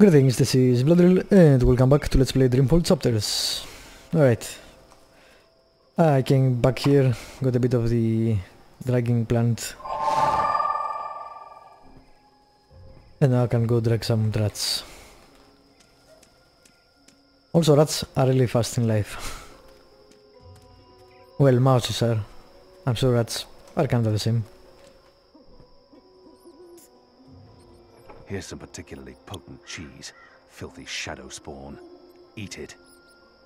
Greetings, this is Bloodrill, and welcome back to Let's Play Dreamfall Chapters. Alright. I came back here, got a bit of the dragging plant. And now I can go drag some rats. Also, rats are really fast in life. Well, mouses are. I'm sure rats are kind of the same. Here's some particularly potent cheese. Filthy shadow spawn. Eat it.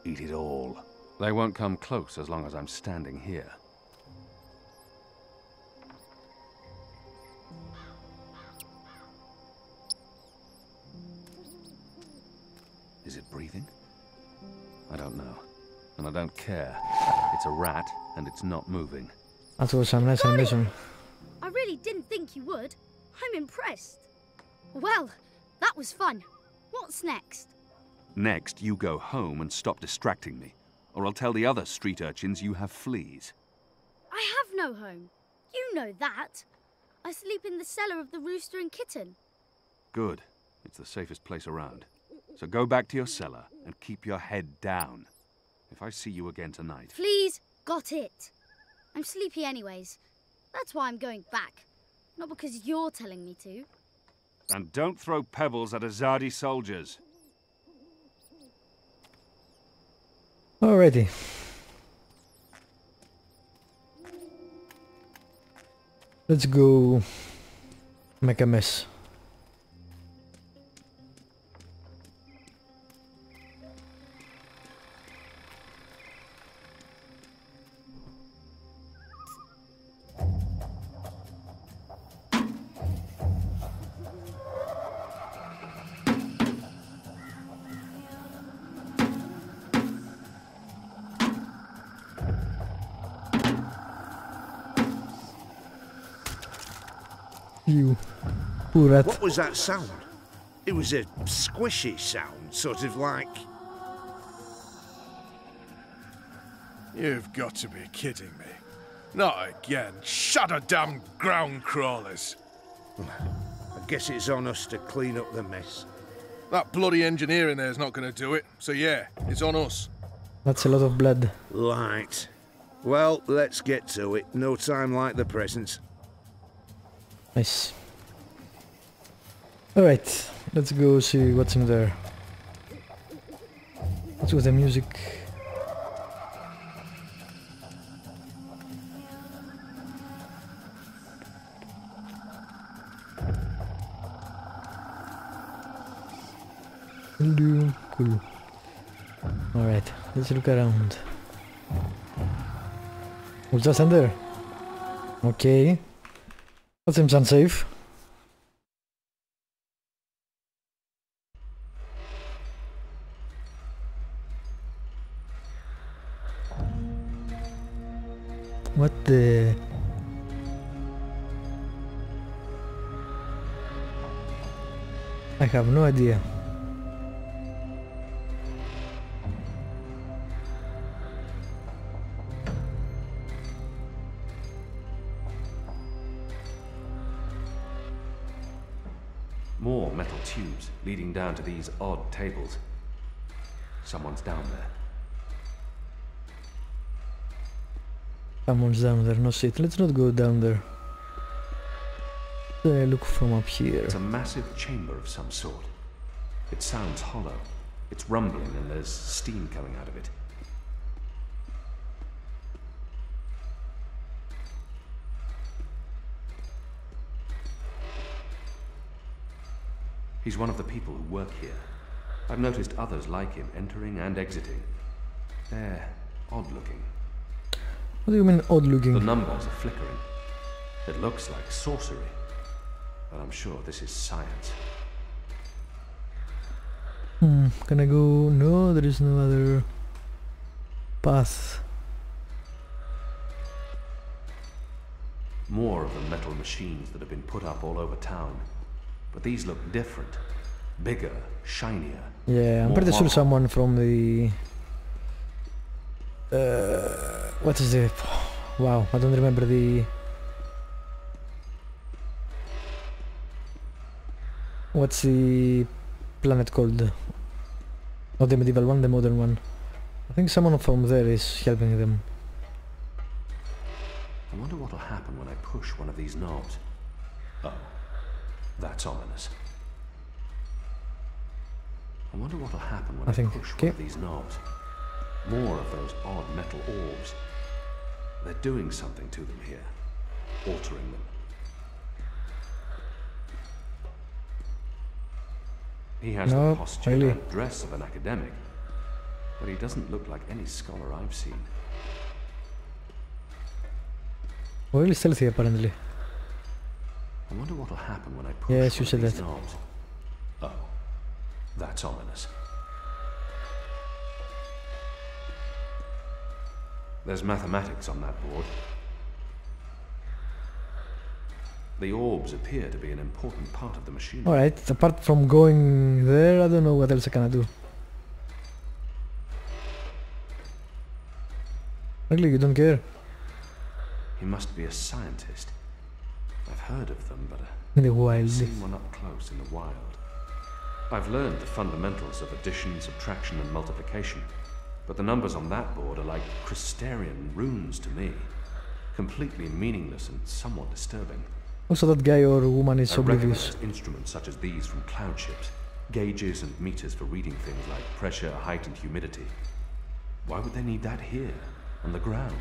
Eat it all. They won't come close as long as I'm standing here. Is it breathing? I don't know. And I don't care. It's a rat, and it's not moving. That was some nice animation. I really didn't think you would. I'm impressed. Well, that was fun. What's next? Next, you go home and stop distracting me, or I'll tell the other street urchins you have fleas. I have no home. You know that. I sleep in the cellar of the Rooster and Kitten. Good. It's the safest place around. So go back to your cellar and keep your head down. If I see you again tonight... Fleas, got it. I'm sleepy anyways. That's why I'm going back. Not because you're telling me to. And don't throw pebbles at Azadi soldiers. Alrighty. Let's go make a mess. You poor rat. What was that sound? It was a squishy sound, sort of like... You've got to be kidding me. Not again. Shut a damn ground crawlers. I guess it's on us to clean up the mess. That bloody engineer in there's not going to do it. So yeah, it's on us. That's a lot of blood. Right. Well, let's get to it. No time like the present. Nice. Alright, let's go see what's in there. What's with the music? Cool. Alright, let's look around. What's that in there? Okay. That seems unsafe. What the... I have no idea. More metal tubes leading down to these odd tables. Someone's down there. Someone's down there, no shit. Let's not go down there. Look from up here. It's a massive chamber of some sort. It sounds hollow. It's rumbling and there's steam coming out of it. He's one of the people who work here. I've noticed others like him entering and exiting. They're odd-looking. What do you mean odd-looking? The numbers are flickering. It looks like sorcery, but I'm sure this is science. Can I go? No, there is no other path. More of the metal machines that have been put up all over town. But these look different. Bigger, shinier. Yeah, I'm pretty sure someone from the... what is it? Wow, I don't remember the... What's the planet called? Not the medieval one, the modern one. I think someone from there is helping them. I wonder what'll happen when I push one of these knobs. Oh, that's ominous. I wonder what'll happen when I push one of these knobs. More of those odd metal orbs. They're doing something to them here. Altering them. He has the posture and dress of an academic, but he doesn't look like any scholar I've seen. Really stealthy, apparently. I wonder what'll happen when I push you said that. knobs. Oh, that's ominous. There's mathematics on that board. The orbs appear to be an important part of the machine. Alright, apart from going there, I don't know what else I can do. Really, you don't care? He must be a scientist. I've heard of them, but In the wild. I've seen one up close in the wild. I've learned the fundamentals of addition, subtraction, and multiplication, but the numbers on that board are like Christerian runes to me. Completely meaningless and somewhat disturbing. Also, that guy or woman is I oblivious. recognize instruments such as these from cloud ships, gauges and meters for reading things like pressure, height, and humidity. Why would they need that here, on the ground?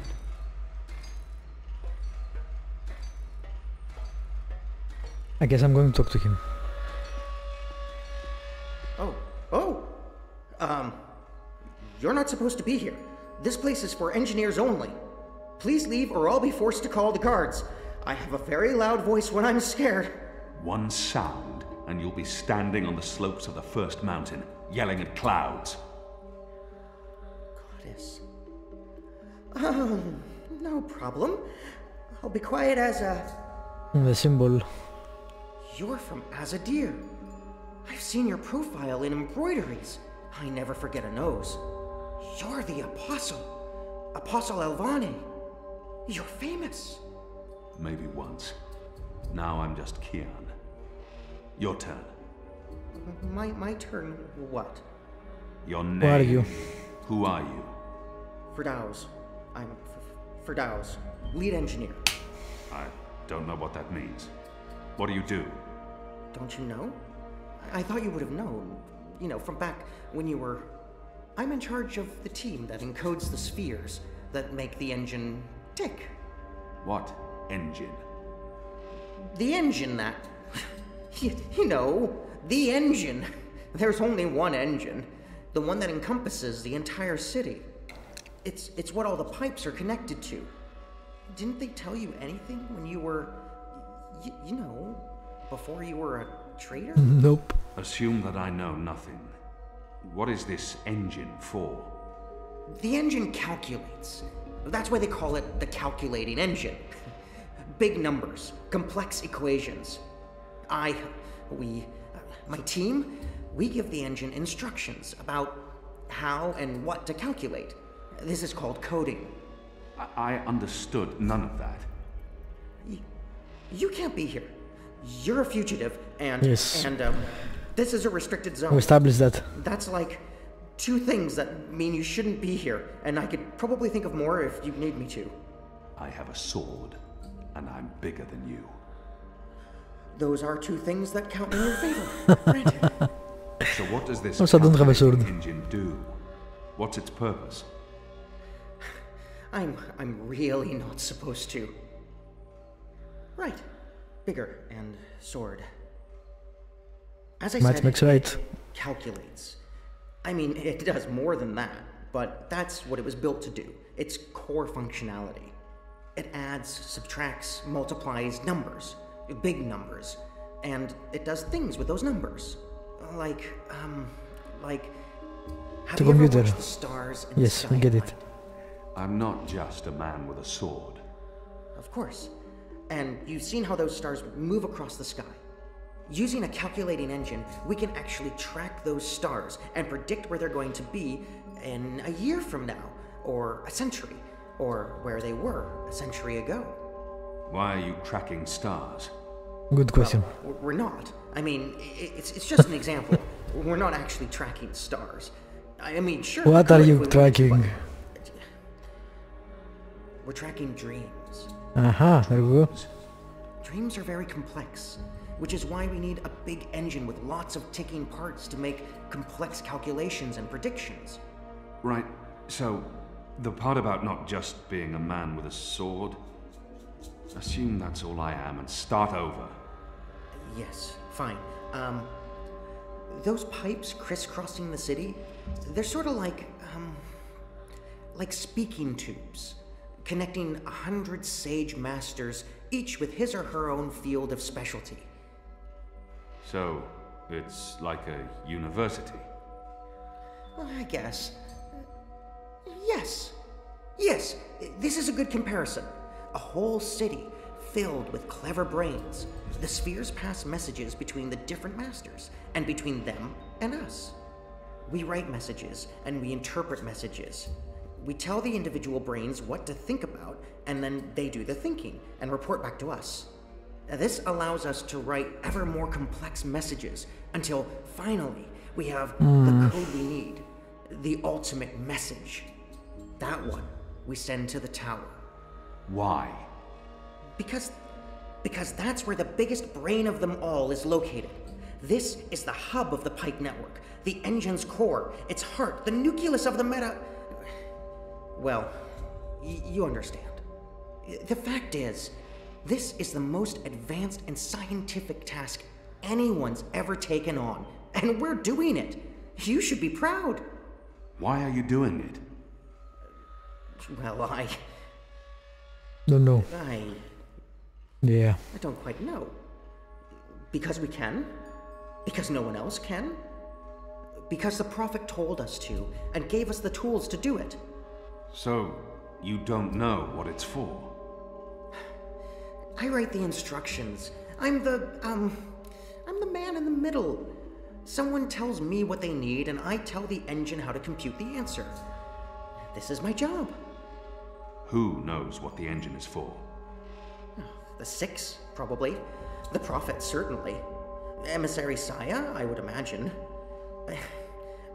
I guess I'm going to talk to him. You're not supposed to be here. This place is for engineers only. Please leave or I'll be forced to call the guards. I have a very loud voice when I'm scared. One sound, and you'll be standing on the slopes of the first mountain, yelling at clouds. Goddess. No problem. I'll be quiet as a... The symbol. You're from Azadir. I've seen your profile in embroideries. I never forget a nose. You're the Apostle. Apostle Elvane. You're famous. Maybe once. Now I'm just Kian. Your turn. My turn what? Your name. Who are you? Who are you? Firdaus. I'm Firdaus, lead engineer. I don't know what that means. What do you do? Don't you know? I thought you would have known. You know, from back when you were... I'm in charge of the team that encodes the spheres that make the engine tick. What engine? The engine that... you know, the engine. There's only one engine. The one that encompasses the entire city. It's what all the pipes are connected to. Didn't they tell you anything when you were... you know, before you were a traitor? Nope. Assume that I know nothing. What is this engine for? The engine calculates. That's why they call it the calculating engine. Big numbers, complex equations. My team, we give the engine instructions about how and what to calculate. This is called coding. I understood none of that. You can't be here. You're a fugitive, and Yes. This is a restricted zone. We established that. That's like two things that mean you shouldn't be here, and I could probably think of more if you need me to. I have a sword, and I'm bigger than you. Those are two things that count in your favor. Granted. So what does this Also, I don't have a sword. calculating engine do? What's its purpose? I'm really not supposed to. Right. Bigger and sword. As I said, Makes right. it calculates. I mean, it does more than that, but that's what it was built to do. Its core functionality. It adds, subtracts, multiplies numbers. Big numbers. And it does things with those numbers. Like, have The you ever computer. watched the stars in the Yes, sky we get at it. night? I'm not just a man with a sword. Of course. And you've seen how those stars move across the sky. Using a calculating engine, we can actually track those stars and predict where they're going to be in a year from now, or a century, or where they were a century ago. Why are you tracking stars? Good question. Well, we're not. I mean, it's just an example. we're not actually tracking stars. I mean, sure. What are you tracking? We're tracking dreams. Aha, there we go. Dreams are very complex, which is why we need a big engine with lots of ticking parts to make complex calculations and predictions. Right, so the part about not just being a man with a sword, assume that's all I am and start over. Yes, fine. Those pipes crisscrossing the city, they're sort of like speaking tubes, connecting 100 sage masters, each with his or her own field of specialty. So, it's like a university? Well, I guess. Yes. Yes, this is a good comparison. A whole city filled with clever brains. The spheres pass messages between the different masters, and between them and us. We write messages, and we interpret messages. We tell the individual brains what to think about, and then they do the thinking, and report back to us. This allows us to write ever more complex messages, until finally we have the code we need. The ultimate message. That one we send to the tower. Why? Because that's where the biggest brain of them all is located. This is the hub of the Pike network, the engine's core, its heart, the nucleus of the meta... Well, you understand. The fact is, this is the most advanced and scientific task anyone's ever taken on, and we're doing it. You should be proud. Why are you doing it? Well, Don't know. Yeah. I don't quite know. Because we can? Because no one else can? Because the Prophet told us to, and gave us the tools to do it. So, you don't know what it's for? I write the instructions. I'm the man in the middle. Someone tells me what they need, and I tell the engine how to compute the answer. This is my job. Who knows what the engine is for? The Six, probably. The Prophet, certainly. Emissary Saya, I would imagine.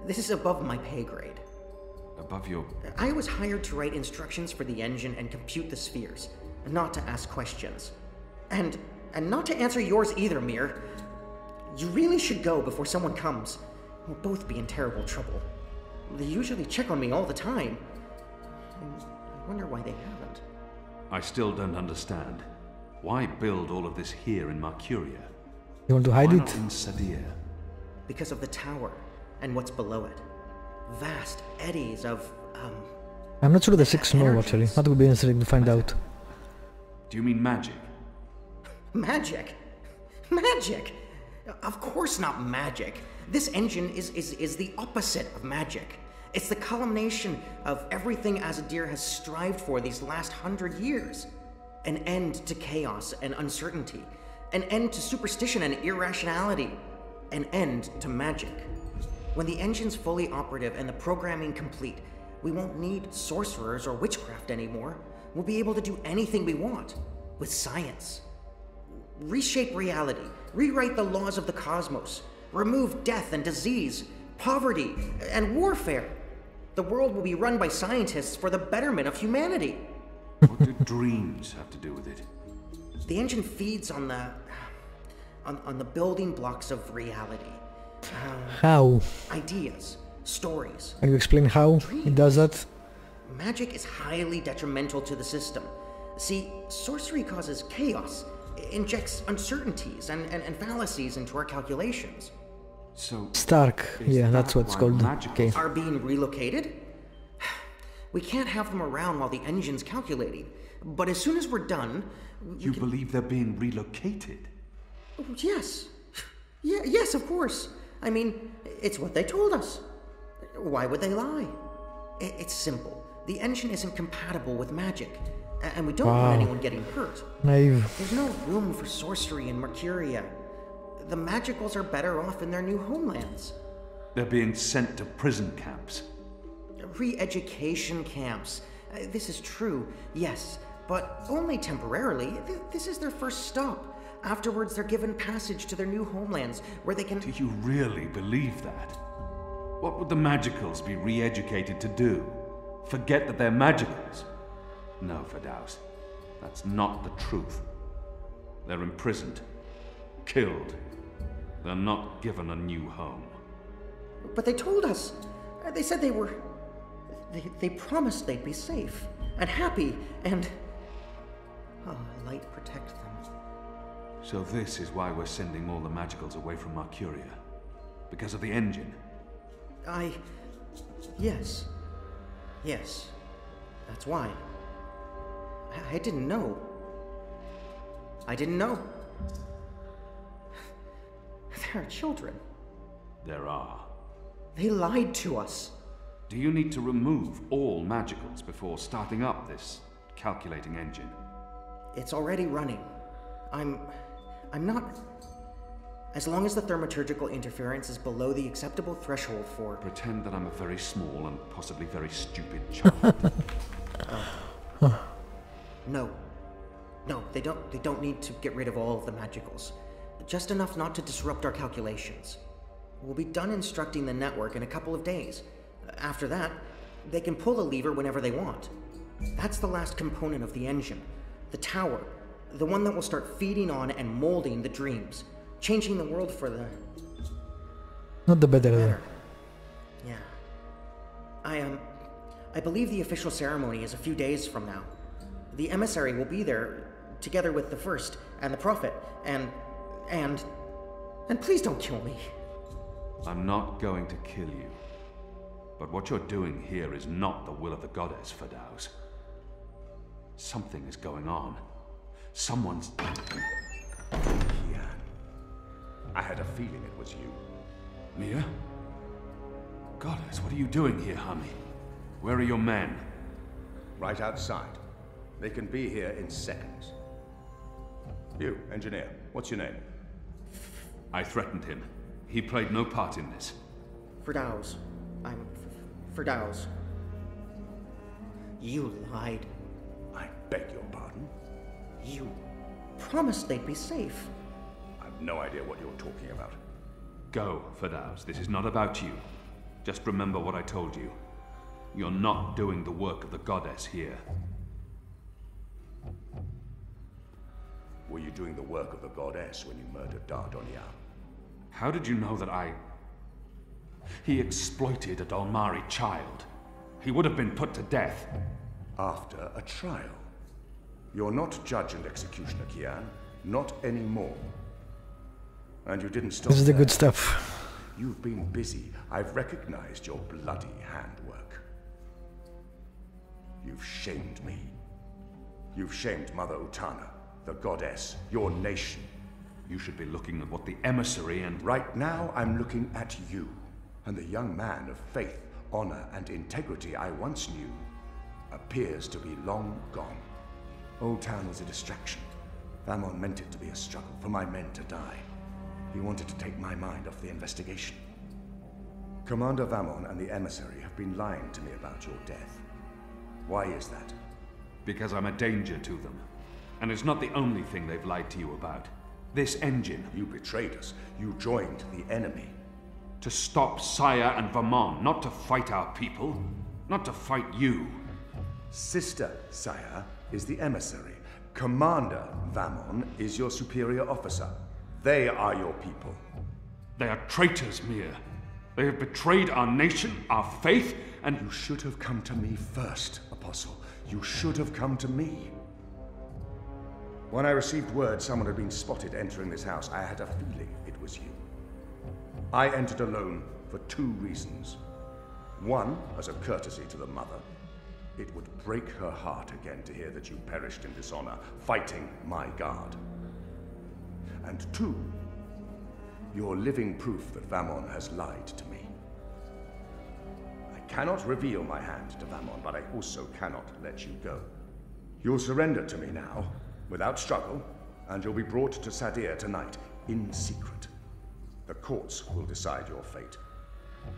This is above my pay grade. Above your... I was hired to write instructions for the engine and compute the spheres, not to ask questions. And not to answer yours either, Mir. You really should go before someone comes. We'll both be in terrible trouble. They usually check on me all the time. I wonder why they haven't. I still don't understand. Why build all of this here in Mercuria? You want to hide Why it? not in Sadir? Because of the tower and what's below it. Vast eddies of, I'm not sure the Six know actually. That would be interesting to find out. Do you mean magic? Magic? Magic? Of course not magic. This engine is the opposite of magic. It's the culmination of everything Azadir has strived for these last 100 years. An end to chaos and uncertainty. An end to superstition and irrationality. An end to magic. When the engine's fully operative and the programming complete, we won't need sorcerers or witchcraft anymore. We'll be able to do anything we want. With science. Reshape reality. Rewrite the laws of the cosmos. Remove death and disease, poverty, and warfare. The world will be run by scientists for the betterment of humanity. What do dreams have to do with it? The engine feeds on the building blocks of reality. How? Ideas, stories. Can you explain how it does that? Magic is highly detrimental to the system. See, sorcery causes chaos, injects uncertainties and fallacies into our calculations. So... Stark. Yeah, that's what it's called. Okay. Are being relocated? We can't have them around while the engine's calculating. But as soon as we're done... You believe they're being relocated? Yes. Yes, of course. I mean, it's what they told us. Why would they lie? It's simple. The engine isn't compatible with magic. And we don't want anyone getting hurt. Naive. There's no room for sorcery in Mercuria. The magicals are better off in their new homelands. They're being sent to prison camps. Re-education camps. This is true, yes, but only temporarily. This is their first stop. Afterwards, they're given passage to their new homelands, where they can... Do you really believe that? What would the magicals be re-educated to do? Forget that they're magicals? No, Firdaus. That's not the truth. They're imprisoned. Killed. They're not given a new home. But they told us. They said they were... They promised they'd be safe and happy and... Oh, light protect them. So this is why we're sending all the magicals away from Mercuria? Because of the engine? Yes. Yes. That's why. I didn't know. I didn't know. There are children. There are. They lied to us. Do you need to remove all magicals before starting up this calculating engine? It's already running. I'm not... As long as the thaumaturgical interference is below the acceptable threshold for... Pretend that I'm a very small and possibly very stupid child. No. No, they don't need to get rid of all of the magicals. Just enough not to disrupt our calculations. We'll be done instructing the network in a couple of days. After that, they can pull the lever whenever they want. That's the last component of the engine. The tower. The one that will start feeding on and molding the dreams. Changing the world for the... Not the better. Yeah. I believe the official ceremony is a few days from now. The emissary will be there, together with the First, and the Prophet, and please don't kill me. I'm not going to kill you. But what you're doing here is not the will of the goddess, Firdaus. Something is going on. Someone's... Kian. I had a feeling it was you. Mia? Goddess, what are you doing here, honey? Where are your men? Right outside. They can be here in seconds. You, engineer, what's your name? I threatened him. He played no part in this. Firdaus. I'm Firdaus. You lied. I beg your pardon? You promised they'd be safe. I've no idea what you're talking about. Go, Firdaus. This is not about you. Just remember what I told you. You're not doing the work of the goddess here. Were you doing the work of the goddess when you murdered Dardonia? How did you know that He exploited a Dalmari child. He would have been put to death. After a trial. You're not judge and executioner, Kian. Not anymore. And you didn't stop This is the there. good stuff. You've been busy. I've recognized your bloody handwork. You've shamed me. You've shamed Mother Utana, the goddess, your nation. You should be looking at what the emissary and... Right now, I'm looking at you, and the young man of faith, honor, and integrity I once knew appears to be long gone. Old Town was a distraction. Vamon meant it to be a struggle, for my men to die. He wanted to take my mind off the investigation. Commander Vamon and the emissary have been lying to me about your death. Why is that? Because I'm a danger to them. And it's not the only thing they've lied to you about. This engine. You betrayed us. You joined the enemy. To stop Saya and Vamon, not to fight our people. Not to fight you. Sister Saya is the emissary. Commander Vamon is your superior officer. They are your people. They are traitors, Mir. They have betrayed our nation, our faith, and... You should have come to me first, Apostle. You should have come to me. When I received word someone had been spotted entering this house, I had a feeling it was you. I entered alone for 2 reasons. One, as a courtesy to the mother. It would break her heart again to hear that you perished in dishonor, fighting my guard. And 2, you're living proof that Vamon has lied to me. I cannot reveal my hand to Vamon, but I also cannot let you go. You'll surrender to me now, without struggle, and you'll be brought to Sadir tonight, in secret. The courts will decide your fate.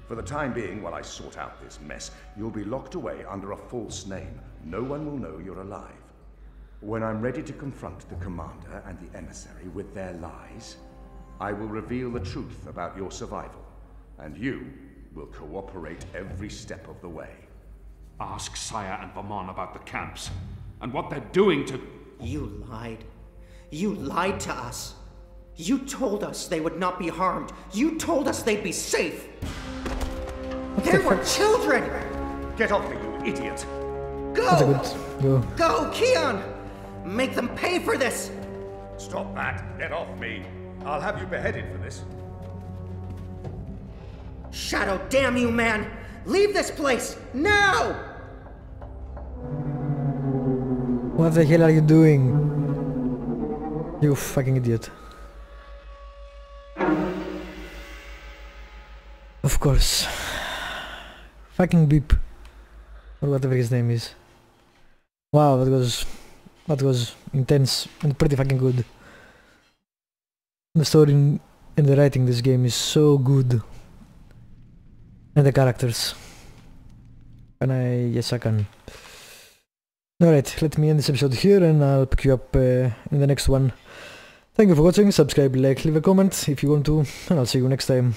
For the time being, while I sort out this mess, you'll be locked away under a false name. No one will know you're alive. When I'm ready to confront the commander and the emissary with their lies, I will reveal the truth about your survival, and you will cooperate every step of the way. Ask Saya and Vamon about the camps, and what they're doing to... You lied. You lied to us. You told us they would not be harmed. You told us they'd be safe. They were children! Get off me, you idiot! Go! Go. Go, Keon! Make them pay for this! Stop that! Get off me! I'll have you beheaded for this. Shadow, damn you, man! Leave this place, now! What the hell are you doing? You fucking idiot. Of course. Fucking Beep. Or whatever his name is. Wow, that was intense and pretty fucking good. The story and the writing in this game is so good. And the characters. Yes I can. Alright, let me end this episode here and I'll pick you up in the next one. Thank you for watching, subscribe, like, leave a comment if you want to, and I'll see you next time.